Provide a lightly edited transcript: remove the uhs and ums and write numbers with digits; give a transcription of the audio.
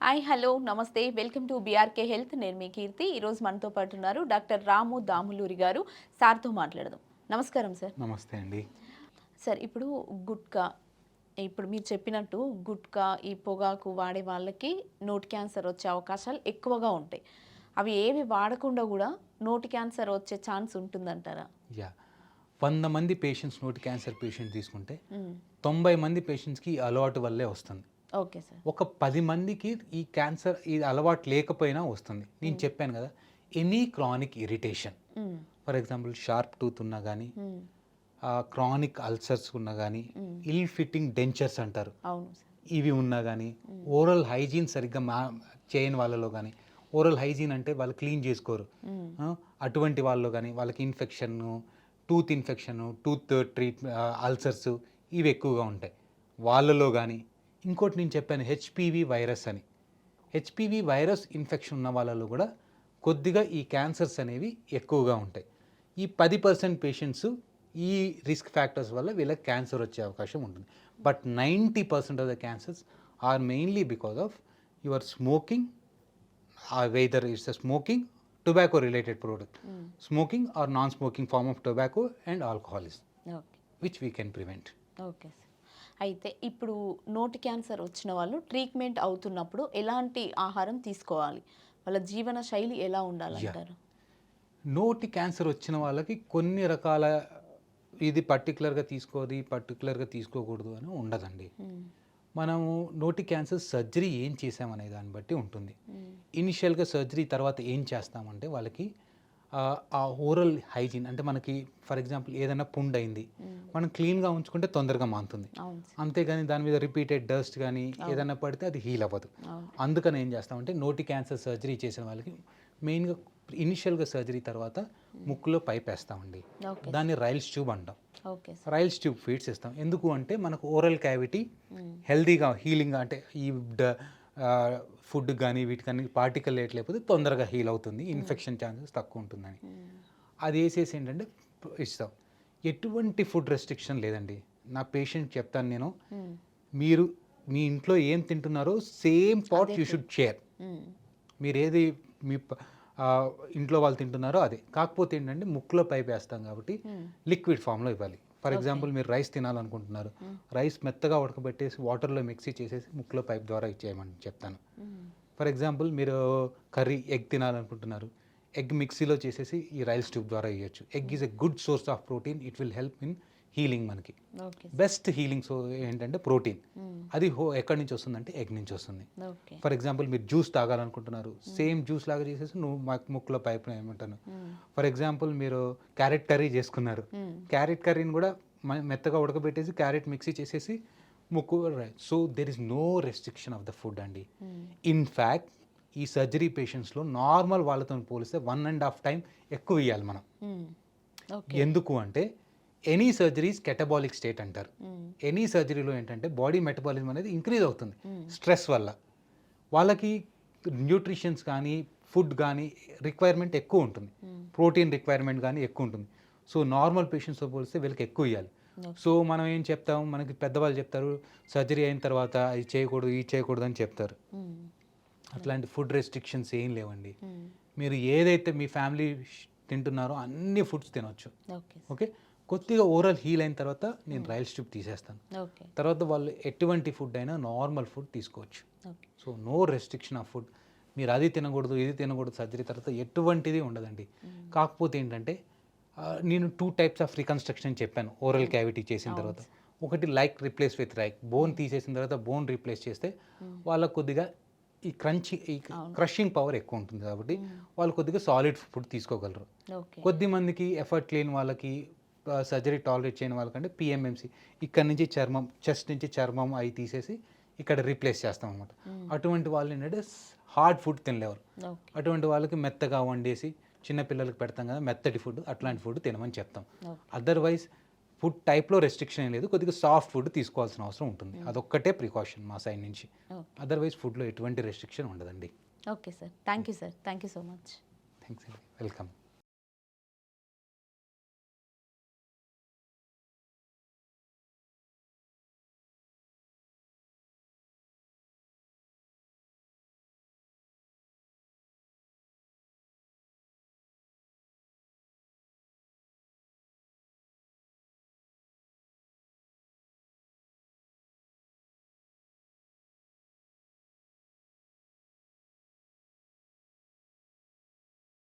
Hi hello నమస్తే welcome to BRK health. నేను మీ కీర్తి. ఈరోజు మనతో పాటు ఉన్నారు డాక్టర్ రాము దాములూరి గారు. సార్తో మాట్లాడదాం. నమస్కారం సార్. నమస్తే అండి. సార్ ఇప్పుడు గుట్కా, ఇప్పుడు మీరు చెప్పినట్టు గుట్కా ఈ పొగాకు వాడే వాళ్ళకి నోటి క్యాన్సర్ వచ్చే అవకాశాలు ఎక్కువగా ఉంటాయి. అవి ఏవి వాడకుండా కూడా నోటి క్యాన్సర్ వచ్చే ఛాన్స్ ఉంటుందంటారా? యా 100 మంది పేషెంట్స్ నోటి క్యాన్సర్ పేషెంట్ తీసుకుంటే 90 మంది పేషెంట్స్కి ఈ అలవాటు వల్లే వస్తుంది. Okay sir. ఒక 10 మందికి ఈ క్యాన్సర్ ఈ అలవాటు లేకపోయినా వస్తుంది. నేను చెప్పాను కదా, any chronic irritation, for example sharp tooth ఉన్నా కానీ, క్రానిక్ అల్సర్స్ ఉన్నా కానీ, ఇల్ ఫిట్టింగ్ డెంచర్స్ అంటారు, ఇవి ఉన్నా కానీ, ఓరల్ హైజీన్ సరిగ్గా చేయని వాళ్ళలో కానీ, ఓరల్ హైజీన్ అంటే వాళ్ళు క్లీన్ చేసుకోరు, అటువంటి వాళ్ళలో కానీ, వాళ్ళకి infection, tooth infection, tooth ulcers ఇవి ఎక్కువగా ఉంటాయి వాళ్ళలో కానీ. ఇంకోటి నేను చెప్పాను హెచ్పివి వైరస్ అని. హెచ్పివి వైరస్ ఇన్ఫెక్షన్ ఉన్న వాళ్ళలో కూడా కొద్దిగా ఈ క్యాన్సర్స్ అనేవి ఎక్కువగా ఉంటాయి. ఈ 10% పేషెంట్స్ ఈ రిస్క్ ఫ్యాక్టర్స్ వల్ల వీళ్ళకి క్యాన్సర్ వచ్చే అవకాశం ఉంటుంది. But 90% of the cancers are mainly because of your smoking, whether it's a smoking, tobacco related product, smoking or non-smoking form of tobacco and alcoholism, which we can prevent. Okay sir. అయితే ఇప్పుడు నోటి cancer వచ్చిన వాళ్ళు treatment అవుతున్నప్పుడు ఎలాంటి ఆహారం తీసుకోవాలి, వాళ్ళ జీవన శైలి ఎలా ఉండాలంటారు? నోటి క్యాన్సర్ వచ్చిన వాళ్ళకి కొన్ని రకాల ఇది పర్టికులర్గా తీసుకోది, పర్టికులర్గా తీసుకోకూడదు అని ఉండదండి. మనము నోటి క్యాన్సర్ సర్జరీ ఏం చేసామనే దాన్ని బట్టి ఉంటుంది. ఇనిషియల్గా సర్జరీ తర్వాత ఏం చేస్తామంటే వాళ్ళకి ఆ ఓరల్ హైజీన్ అంటే మనకి ఫర్ ఎగ్జాంపుల్ ఏదైనా పుండ్ అయింది, మనం క్లీన్గా ఉంచుకుంటే తొందరగా మానుతుంది. అంతేగాని దాని మీద రిపీటెడ్ డస్ట్ కానీ ఏదైనా పడితే అది హీల్ అవ్వదు. అందుకని ఏం చేస్తామంటే నోటి క్యాన్సర్ సర్జరీ చేసిన వాళ్ళకి మెయిన్గా ఇనిషియల్గా సర్జరీ తర్వాత ముక్కులో పైప్ వేస్తామండి. దాన్ని రైల్స్ ట్యూబ్ అంటాం. రైల్స్ ట్యూబ్ ఫీడ్స్ ఇస్తాం. ఎందుకు అంటే మనకు ఓరల్ క్యావిటీ హెల్దీగా హీలింగ్గా, అంటే ఈ ఫుడ్ కానీ వీటికన్నీ పార్టికల్ లేకపోతే తొందరగా హీల్ అవుతుంది, ఇన్ఫెక్షన్ ఛాన్సెస్ తక్కువ ఉంటుందని అది వేసేసి ఏంటంటే ఇస్తాం. ఎటువంటి ఫుడ్ రెస్ట్రిక్షన్ లేదండి. నా పేషెంట్ చెప్తాను నేను, మీరు మీ ఇంట్లో ఏం తింటున్నారో same pot you should share. మీరు ఏది మీ ఇంట్లో వాళ్ళు తింటున్నారో అదే, కాకపోతే ఏంటంటే ముక్కులో పైప్ వేస్తాం కాబట్టి లిక్విడ్ ఫామ్లో ఇవ్వాలి. ఫర్ ఎగ్జాంపుల్ మీరు రైస్ తినాలనుకుంటున్నారు, రైస్ మెత్తగా ఉడకబెట్టేసి వాటర్లో మిక్సీ చేసేసి ముక్కులో పైప్ ద్వారా ఇచ్చేయమని చెప్తాను. ఫర్ ఎగ్జాంపుల్ మీరు కర్రీ ఎగ్ తినాలనుకుంటున్నారు, ఎగ్ మిక్సీలో చేసేసి ఈ రైస్ ట్యూబ్ ద్వారా ఇవ్వచ్చు. Egg is a good source of protein, it will help in healing. మనకి బెస్ట్ హీలింగ్ సో ఏంటంటే ప్రోటీన్. అది ఎక్కడి నుంచి వస్తుందంటే ఎగ్ నుంచి వస్తుంది. ఫర్ ఎగ్జాంపుల్ మీరు జ్యూస్ తాగాలనుకుంటున్నారు, సేమ్ జ్యూస్ లాగా చేసేసి నువ్వు ముక్కులో పైప్ ఏమంటాను. ఫర్ ఎగ్జాంపుల్ మీరు క్యారెట్ కర్రీ చేసుకున్నారు, క్యారెట్ కర్రీని కూడా మెత్తగా ఉడకబెట్టేసి క్యారెట్ మిక్సీ చేసేసి ముక్కు. So there is no restriction of the food అండి. ఇన్ఫ్యాక్ట్ ఈ సర్జరీ పేషెంట్స్లో నార్మల్ వాళ్ళతో పోలిస్తే 1.5 టైం ఎక్కువ ఇవ్వాలి మనం. ఎందుకు అంటే ఎనీ సర్జరీస్ కెటబాలిక్ స్టేట్ అంటారు. ఎనీ సర్జరీలో ఏంటంటే బాడీ మెటబాలిజం అనేది ఇంక్రీజ్ అవుతుంది స్ట్రెస్ వల్ల. వాళ్ళకి న్యూట్రిషన్స్ కానీ ఫుడ్ కానీ రిక్వైర్మెంట్ ఎక్కువ ఉంటుంది, ప్రోటీన్ రిక్వైర్మెంట్ కానీ ఎక్కువ ఉంటుంది. సో నార్మల్ పేషెంట్స్తో పోలిస్తే వీళ్ళకి ఎక్కువ ఇవ్వాలి. సో మనం ఏం చెప్తాం, మనకి పెద్దవాళ్ళు చెప్తారు సర్జరీ అయిన తర్వాత ఇది చేయకూడదు ఇది చేయకూడదు అని చెప్తారు. అట్లాంటి ఫుడ్ రెస్ట్రిక్షన్స్ ఏం లేవండి. మీరు ఏదైతే మీ ఫ్యామిలీ తింటున్నారో అన్ని ఫుడ్స్ తినొచ్చు. ఓకే, కొద్దిగా ఓరల్ హీల్ అయిన తర్వాత నేను రైల్స్ ట్యూబ్ తీసేస్తాను. తర్వాత వాళ్ళు ఎటువంటి ఫుడ్ అయినా నార్మల్ ఫుడ్ తీసుకోవచ్చు. So no restriction of food. మీరు అది తినకూడదు ఇది తినకూడదు సర్జరీ తర్వాత ఎటువంటిది ఉండదండి. కాకపోతే ఏంటంటే నేను 2 టైప్స్ ఆఫ్ రికన్స్ట్రక్షన్ చెప్పాను ఓరల్ క్యావిటీ చేసిన తర్వాత. ఒకటి like replace with like, bone తీసేసిన తర్వాత బోన్ రీప్లేస్ చేస్తే వాళ్ళకు కొద్దిగా ఈ క్రషింగ్ పవర్ ఎక్కువ ఉంటుంది కాబట్టి వాళ్ళు కొద్దిగా సాలిడ్ ఫుడ్ తీసుకోగలరు. కొద్ది మందికి ఎఫర్ట్ లేని వాళ్ళకి, సర్జరీ టాలరేట్ చేయని వాళ్ళకంటే పిఎంఎంసి ఇక్కడ నుంచి చర్మం, చెస్ట్ నుంచి చర్మం అవి తీసేసి ఇక్కడ రీప్లేస్ చేస్తాం అనమాట. అటువంటి వాళ్ళు ఏంటంటే హార్డ్ ఫుడ్ తినలేరు. అటువంటి వాళ్ళకి మెత్తగా వండేసి చిన్నపిల్లలకి పెడతాం కదా మెత్తటి ఫుడ్, అట్లాంటి ఫుడ్ తినమని చెప్తాం. అదర్వైజ్ ఫుడ్ టైప్లో రెస్ట్రిక్షన్ ఏం లేదు, కొద్దిగా సాఫ్ట్ ఫుడ్ తీసుకోవాల్సిన అవసరం ఉంటుంది. అదొక్కటే ప్రికాషన్ మా సైడ్ నుంచి. అదర్వైజ్ ఫుడ్లో ఎటువంటి రెస్ట్రిక్షన్ ఉండదండి. Okay sir, thank you sir, thank you so much. Thanks అండి, వెల్కమ్.